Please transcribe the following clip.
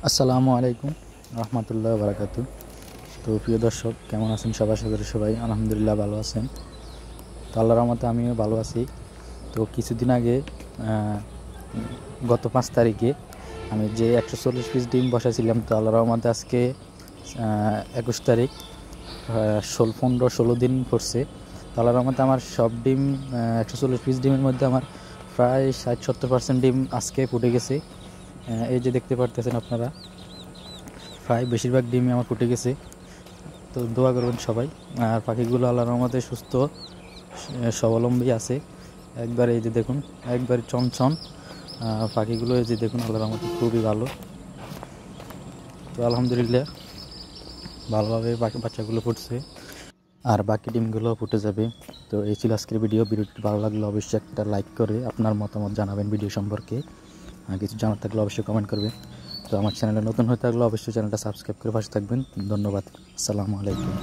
আসসালামু আলাইকুম রহমতুল্লাহ বারাকাতু। তো প্রিয় দর্শক, কেমন আছেন সবাই? আশা করি সবাই আলহামদুলিল্লাহ ভালো আছেন। তো আল্লাহর রহমতে আমিও ভালো আছি। তো কিছুদিন আগে গত ৫ তারিখে আমি যে ১৪০ পিস ডিম বসাইছিলাম, তো আল্লাহর রহমতে আজকে ২১ তারিখ, ১৫-১৬ দিন পড়ছে। তো আল্লাহর রহমতে আমার সব ডিম ১৪০ পিস ডিমের মধ্যে আমার প্রায় ৬০-৭০% ডিম আজকে ফুটে গেছে। এই যে দেখতে পারতেছেন আপনারা, প্রায় বেশিরভাগ ডিমই আমার ফুটে গেছে। তো দোয়া করবেন সবাই। আর পাখিগুলো আল্লাহর রহমতে সুস্থ স্বাবলম্বী আছে। একবার এই যে দেখুন, একবার চনচন পাখিগুলো, এই যে দেখুন, আল্লাহর রহমতে খুবই ভালো। তো আলহামদুলিল্লাহ ভালোভাবে বাচ্চাগুলো ফুটছে, আর বাকি ডিমগুলো ফুটে যাবে। তো এই ছিল আজকের ভিডিওটি ভালো লাগলে অবশ্যই একটা লাইক করে আপনার মতামত জানাবেন ভিডিও সম্পর্কে। কিছু জানার থাকলে অবশ্যই কমেন্ট করবেন। তো আমার চ্যানেলে নতুন হয়ে থাকলে অবশ্যই চ্যানেলটা সাবস্ক্রাইব করে পাশে থাকবেন। ধন্যবাদ। আসসালামু আলাইকুম।